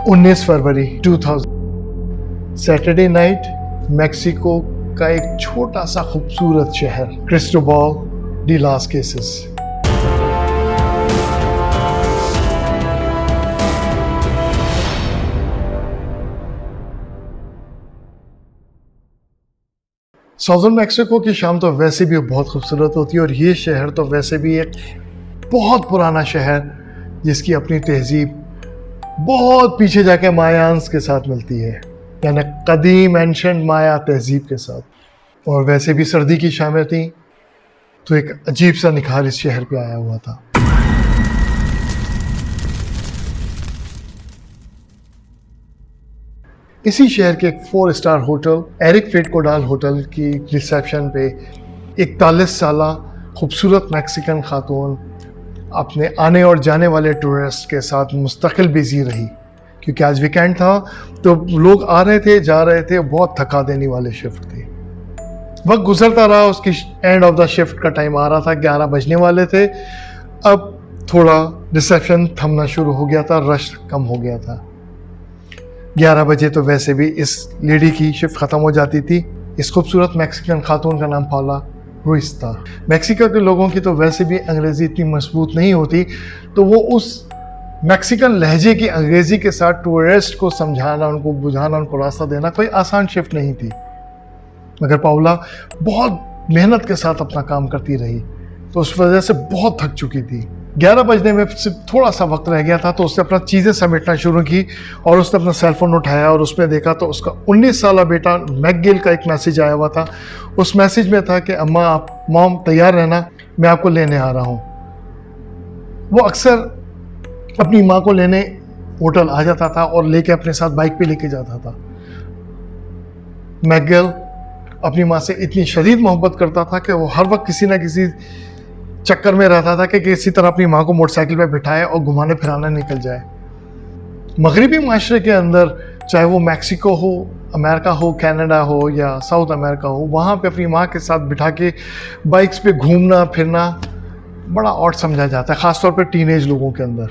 19 फरवरी 2000 Saturday night, Mexico का एक छोटा सा खूबसूरत शहर क्रिस्टोबल डी लास केसेस। साउदर्न मैक्सिको की शाम तो वैसे भी बहुत खूबसूरत होती है, और ये शहर तो वैसे भी एक बहुत पुराना शहर जिसकी अपनी तहजीब बहुत पीछे जाके मायान्स के साथ मिलती है, यानी कदीम एंशंट माया तहजीब के साथ। और वैसे भी सर्दी की शामें थी तो एक अजीब सा निखार इस शहर पे आया हुआ था। इसी शहर के एक 4 स्टार होटल एरिक फेट कोडाल होटल की रिसेप्शन पे 41 साला खूबसूरत मैक्सिकन खातून अपने आने और जाने वाले टूरिस्ट के साथ मुस्तकिल बिजी रही, क्योंकि आज वीकेंड था तो लोग आ रहे थे जा रहे थे। बहुत थका देने वाले शिफ्ट थे। वक्त गुजरता रहा, उसकी एंड ऑफ द शिफ्ट का टाइम आ रहा था, 11 बजने वाले थे। अब थोड़ा रिसेप्शन थमना शुरू हो गया था, रश कम हो गया था। 11 बजे तो वैसे भी इस लेडी की शिफ्ट ख़त्म हो जाती थी। इस खूबसूरत मैक्सिकन खातून का नाम पाउला रुइस था। मैक्सिको के लोगों की तो वैसे भी अंग्रेज़ी इतनी मजबूत नहीं होती, तो वो उस मैक्सिकन लहजे की अंग्रेज़ी के साथ टूरिस्ट को समझाना, उनको बुझाना, उनको रास्ता देना कोई आसान शिफ्ट नहीं थी। मगर पाउला बहुत मेहनत के साथ अपना काम करती रही, तो उस वजह से बहुत थक चुकी थी। 11 बजने में सिर्फ थोड़ा सा वक्त रह गया था, तो उसने अपना चीज़ें समेटना शुरू की और उसने अपना सेलफोन उठाया और उसमें देखा तो उसका 19 साला बेटा मैकगिल का एक मैसेज आया हुआ था। उस मैसेज में था कि अम्मा, आप मॉम तैयार रहना, मैं आपको लेने आ रहा हूँ। वो अक्सर अपनी माँ को लेने होटल आ जाता था और लेके अपने साथ बाइक पे लेके जाता था। मैकगिल अपनी माँ से इतनी शदीद मोहब्बत करता था कि वो हर वक्त किसी ना किसी चक्कर में रहता था कि किसी तरह अपनी माँ को मोटरसाइकिल पे बिठाए और घुमाने फिराने निकल जाए। मगरबी माशरे के अंदर, चाहे वो मैक्सिको हो, अमेरिका हो, कनाडा हो या साउथ अमेरिका हो, वहाँ पे अपनी माँ के साथ बिठा के बाइक्स पे घूमना फिरना बड़ा ऑड समझा जाता है, ख़ासतौर पे टीनेज लोगों के अंदर,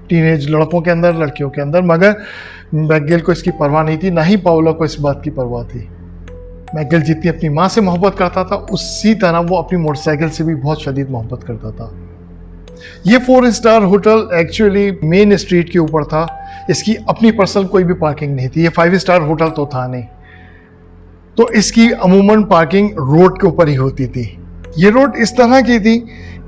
टीनेज लड़कों के अंदर, लड़कियों के अंदर। मगर मैकगिल को इसकी परवाह नहीं थी, ना ही पाउला को इस बात की परवाह थी। मैकगिल जितनी अपनी माँ से मोहब्बत करता था, उसी तरह वो अपनी मोटरसाइकिल से भी बहुत शदीद मोहब्बत करता था। ये 4 star hotel actually main street के ऊपर था। इसकी अपनी पर्सनल कोई भी पार्किंग नहीं थी। ये 5 स्टार होटल तो था नहीं, तो इसकी अमूमन पार्किंग रोड के ऊपर ही होती थी। ये रोड इस तरह की थी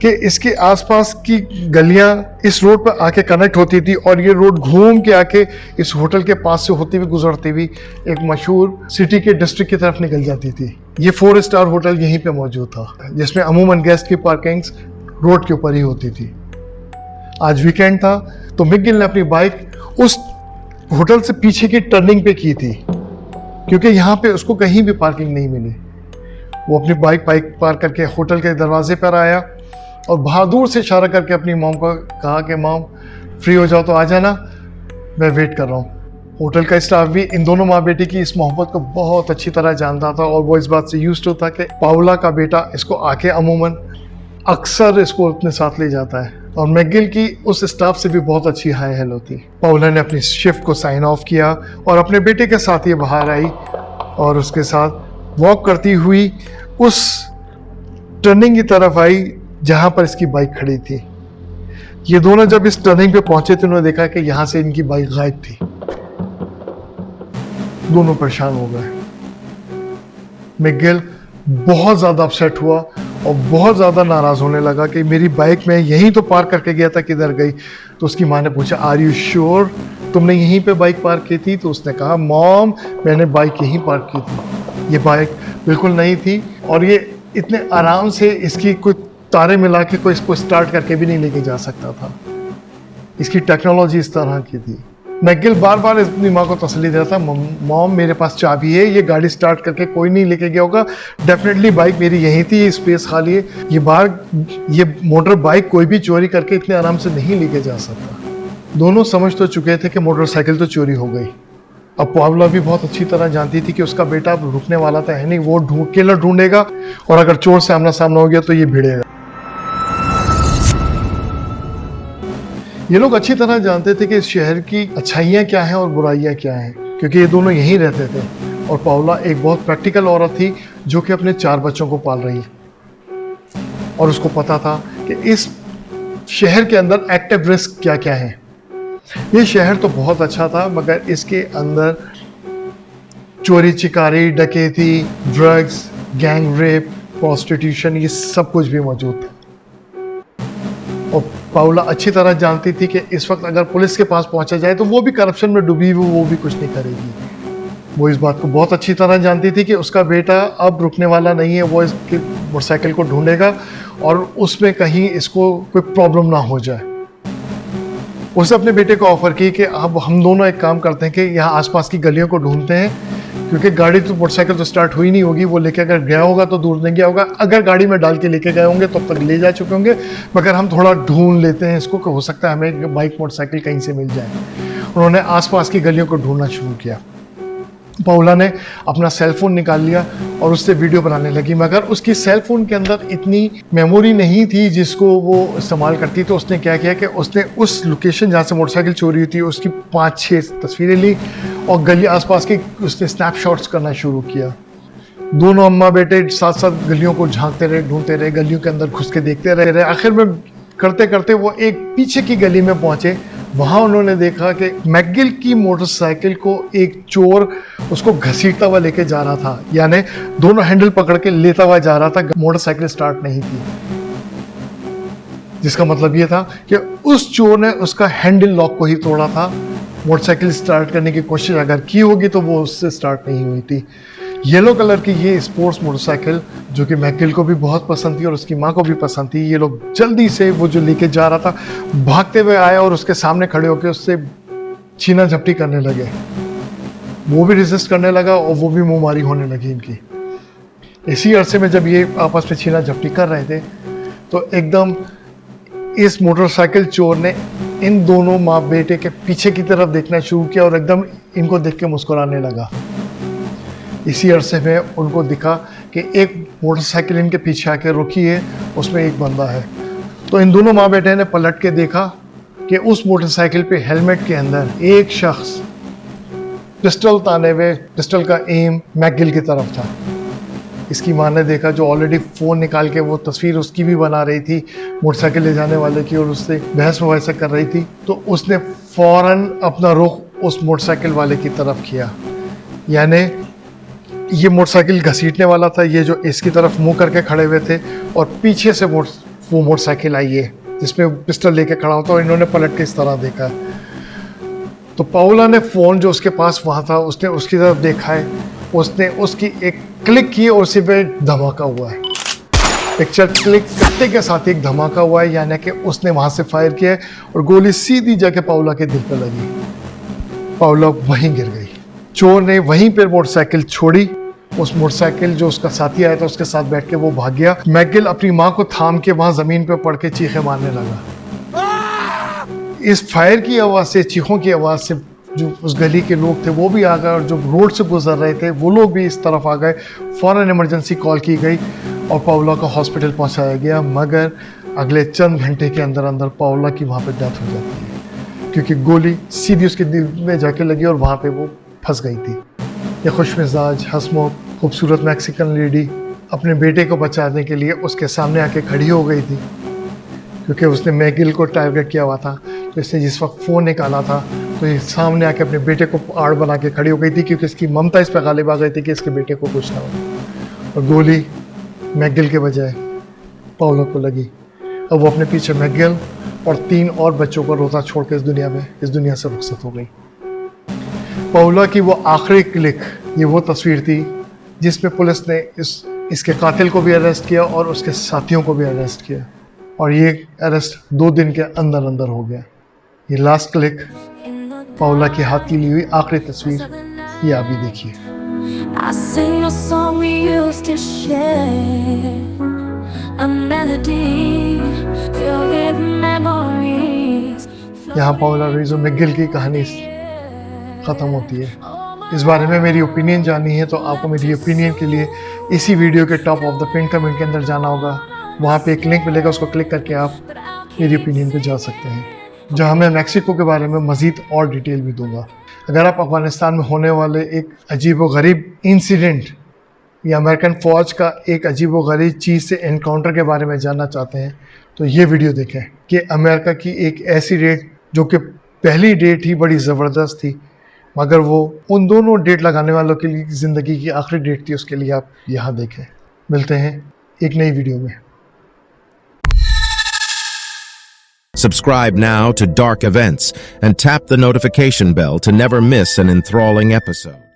कि इसके आसपास की गलियां इस रोड पर आके कनेक्ट होती थी, और ये रोड घूम के आके इस होटल के पास से होती हुई गुजरती हुई एक मशहूर सिटी के डिस्ट्रिक्ट की तरफ निकल जाती थी। ये 4 स्टार होटल यहीं पे मौजूद था, जिसमें अमूमन गेस्ट की पार्किंग्स रोड के ऊपर ही होती थी। आज वीकेंड था तो मैकगिल ने अपनी बाइक उस होटल से पीछे की टर्निंग पे की थी, क्योंकि यहाँ पे उसको कहीं भी पार्किंग नहीं मिली। वो अपनी बाइक पार्क करके होटल के दरवाजे पर आया और बहादुर से इशारा करके अपनी मॉम को कहा कि मॉम, फ्री हो जाओ तो आ जाना, मैं वेट कर रहा हूँ। होटल का स्टाफ भी इन दोनों माँ बेटी की इस मोहब्बत को बहुत अच्छी तरह जानता था, और वो इस बात से यूज्ड टू था कि पाउला का बेटा इसको आके अमूमन अक्सर इसको अपने साथ ले जाता है। और मैकगिल की उस स्टाफ से भी बहुत अच्छी हाई हेलो थी। पाउला ने अपनी शिफ्ट को साइन ऑफ किया और अपने बेटे के साथ ये बाहर आई और उसके साथ वॉक करती हुई उस टर्निंग की तरफ आई जहां पर इसकी बाइक खड़ी थी। ये दोनों जब इस टर्निंग पे पहुंचे तो उन्होंने देखा कि यहां से इनकी बाइक गायब थी। दोनों परेशान हो गए। मैकगिल बहुत ज्यादा अपसेट हुआ और बहुत ज्यादा नाराज होने लगा कि मेरी बाइक में यहीं तो पार्क करके गया था, किधर गई? तो उसकी माँ ने पूछा, आर यू श्योर तुमने यहीं पे बाइक पार्क की थी? तो उसने कहा, मॉम, मैंने बाइक यहीं पार्क की थी। ये बाइक बिल्कुल नहीं थी, और ये इतने आराम से इसकी कोई तारे मिला के कोई इसको स्टार्ट करके भी नहीं लेके जा सकता था। इसकी टेक्नोलॉजी इस तरह की थी। मैकगिल बार बार अपनी माँ को तसल्ली देता, मॉम मेरे पास चाबी है, ये गाड़ी स्टार्ट करके कोई नहीं लेके गया होगा, डेफिनेटली बाइक मेरी यहीं थी, स्पेस खाली है, ये मोटर बाइक कोई भी चोरी करके इतने आराम से नहीं लेके जा सकता। दोनों समझ तो चुके थे कि मोटरसाइकिल तो चोरी हो गई। अब पाउला भी बहुत अच्छी तरह जानती थी कि उसका बेटा अब रुकने वाला तो है नहीं, वो किलर ढूंढेगा, और अगर चोर से आमना सामना हो गया तो ये भिड़ेगा। ये लोग अच्छी तरह जानते थे कि इस शहर की अच्छाइयाँ क्या हैं और बुराइयाँ क्या हैं, क्योंकि ये दोनों यहीं रहते थे। और पाउला एक बहुत प्रैक्टिकल औरत थी जो कि अपने 4 बच्चों को पाल रही, और उसको पता था कि इस शहर के अंदर एक्टिव रिस्क क्या क्या है। ये शहर तो बहुत अच्छा था, मगर इसके अंदर चोरी चिकारी, डकैती, ड्रग्स, गैंग रेप, प्रोस्टिट्यूशन, ये सब कुछ भी मौजूद था। और पाउला अच्छी तरह जानती थी कि इस वक्त अगर पुलिस के पास पहुंचा जाए तो वो भी करप्शन में डूबी हुई, वो भी कुछ नहीं करेगी। वो इस बात को बहुत अच्छी तरह जानती थी कि उसका बेटा अब रुकने वाला नहीं है। वो इसकी मोटरसाइकिल को ढूंढेगा और उसमें कहीं इसको कोई प्रॉब्लम ना हो जाए। उसने अपने बेटे को ऑफर की कि अब हम दोनों एक काम करते हैं कि यहाँ आसपास की गलियों को ढूंढते हैं, क्योंकि गाड़ी तो मोटरसाइकिल तो स्टार्ट हुई नहीं होगी। वो लेके अगर गया होगा तो दूर नहीं गया होगा, अगर गाड़ी में डाल के लेके गए होंगे तब तक ले जा चुके होंगे, मगर हम थोड़ा ढूंढ लेते हैं इसको कि हो सकता है हमें बाइक मोटरसाइकिल कहीं से मिल जाए। उन्होंने आसपास की गलियों को ढूंढना शुरू किया। पाउला ने अपना सेलफोन निकाल लिया और उससे वीडियो बनाने लगी, मगर उसकी सेलफोन के अंदर इतनी मेमोरी नहीं थी जिसको वो इस्तेमाल करती। तो उसने क्या किया कि उसने उस लोकेशन जहाँ से मोटरसाइकिल चोरी हुई थी उसकी 5-6 तस्वीरें ली और गली आसपास की उसने स्नैपशॉट्स करना शुरू किया। दोनों अम्मा बेटे साथ साथ गलियों को झांकते रहे, ढूंढते रहे, गलियों के अंदर घुस के देखते रहे। आखिर में करते करते वो एक पीछे की गली में पहुंचे। वहां उन्होंने देखा कि मैकगिल की मोटरसाइकिल को एक चोर उसको घसीटता हुआ लेके जा रहा था, यानी दोनों हैंडल पकड़ के लेता हुआ जा रहा था। मोटरसाइकिल स्टार्ट नहीं थी, जिसका मतलब ये था कि उस चोर ने उसका हैंडल लॉक को ही तोड़ा था। मोटरसाइकिल स्टार्ट करने की कोशिश अगर की होगी तो वो उससे स्टार्ट नहीं हुई थी। येलो कलर की ये स्पोर्ट्स मोटरसाइकिल जो कि मैकगिल को भी बहुत पसंद थी और उसकी माँ को भी पसंद थी। ये लोग जल्दी से वो जो लेके जा रहा था भागते हुए आए और उसके सामने खड़े होकर उससे छीना झपटी करने लगे। वो भी रेजिस्ट करने लगा और वो भी मुंहमारी होने लगी इनकी। इसी अरसे में जब ये आपस में छीना झपटी कर रहे थे तो एकदम इस मोटरसाइकिल चोर ने इन दोनों माँ बेटे के पीछे की तरफ देखना शुरू किया और एकदम इनको देख के मुस्कुराने लगा। इसी अरसे में उनको दिखा कि एक मोटरसाइकिल इनके पीछे आके रुकी है, उसमें एक बंदा है। तो इन दोनों माँ बेटे ने पलट के देखा कि उस मोटरसाइकिल पे हेलमेट के अंदर एक शख्स पिस्टल ताने हुए, पिस्टल का एम मैकगिल की तरफ था। इसकी माँ ने देखा, जो ऑलरेडी फ़ोन निकाल के वो तस्वीर उसकी भी बना रही थी मोटरसाइकिल ले जाने वाले की और उससे बहस वहस कर रही थी, तो उसने फ़ौरन अपना रुख उस मोटरसाइकिल वाले की तरफ किया। यानी ये मोटरसाइकिल घसीटने वाला था, ये जो इसकी तरफ मुंह करके खड़े हुए थे, और पीछे से वो मोटरसाइकिल आई है जिसमें पिस्टल लेके खड़ा होता, और इन्होंने पलट के इस तरह देखा। तो पाउला ने फ़ोन जो उसके पास वहाँ था उसने उसकी तरफ देखा है, उसने उसकी एक क्लिक की और उसी पे धमाका हुआ है। पिक्चर क्लिक करते के साथ एक धमाका हुआ है, यानी कि उसने वहाँ से फायर किया और गोली सीधी जाके पाउला के दिल पे लगी। पाउला वहीं गिर गई। चोर ने वहीं पर मोटरसाइकिल छोड़ी। उस मोटरसाइकिल जो उसका साथी आया था उसके साथ बैठ के वो भाग गया। मैकगिल अपनी माँ को थाम के वहाँ ज़मीन पे पड़ के चीखें मारने लगा। इस फायर की आवाज़ से, चीखों की आवाज़ से जो उस गली के लोग थे वो भी आ गए और जो रोड से गुजर रहे थे वो लोग भी इस तरफ आ गए। फ़ौरन इमरजेंसी कॉल की गई और पाउला को हॉस्पिटल पहुंचाया गया, मगर अगले चंद घंटे के अंदर अंदर पाउला की वहाँ पे डेथ हो जाती है, क्योंकि गोली सीधी उसके दिल में जाके लगी और वहाँ पे वो फंस गई थी। ये खुशमिजाज, हंसमुख, खूबसूरत मैक्सिकन लेडी अपने बेटे को बचाने के लिए उसके सामने आके खड़ी हो गई थी, क्योंकि उसने मैकगिल को टारगेट किया हुआ था। तो इसने जिस वक्त फ़ोन निकाला था तो ये सामने आके अपने बेटे को आड़ बना के खड़ी हो गई थी, क्योंकि इसकी ममता इस पर गालिब आ गई थी कि इसके बेटे को कुछ ना हो। और गोली मैकगिल के बजाय पाउला को लगी। अब वो अपने पीछे मैकगिल और 3 और बच्चों को रोता छोड़ के इस दुनिया से रुखसत हो गई। पाउला की वो आखिरी क्लिक, ये वो तस्वीर थी जिसमें पुलिस ने इसके कातिल को भी अरेस्ट किया और उसके साथियों को भी अरेस्ट किया, और ये अरेस्ट 2 दिन के अंदर अंदर हो गया। ये लास्ट क्लिक, पाउला के हाथ की ली हुई आखिरी तस्वीर, ये आप भी देखिए। I sing a song we used to share, a melody filled with memories. यहाँ पाउला रीज़ो मैकगिल की कहानी ख़त्म होती है। इस बारे में मेरी ओपिनियन जाननी है तो आपको मेरी ओपिनियन के लिए इसी वीडियो के top of the pin comment के अंदर जाना होगा। वहाँ पे एक लिंक मिलेगा, उसको क्लिक करके आप मेरी ओपिनियन पे जा सकते हैं। जहां मैं मैक्सिको के बारे में मज़ीद और डिटेल भी दूंगा। अगर आप अफगानिस्तान में होने वाले एक अजीबोगरीब इंसिडेंट या अमेरिकन फ़ौज का एक अजीबोगरीब चीज़ से एनकाउंटर के बारे में जानना चाहते हैं तो ये वीडियो देखें कि अमेरिका की एक ऐसी डेट जो कि पहली डेट ही बड़ी ज़बरदस्त थी, मगर वो उन दोनों डेट लगाने वालों के लिए ज़िंदगी की आखिरी डेट थी, उसके लिए आप यहाँ देखें। मिलते हैं एक नई वीडियो में। Subscribe now to Dark Events and tap the notification bell to never miss an enthralling episode.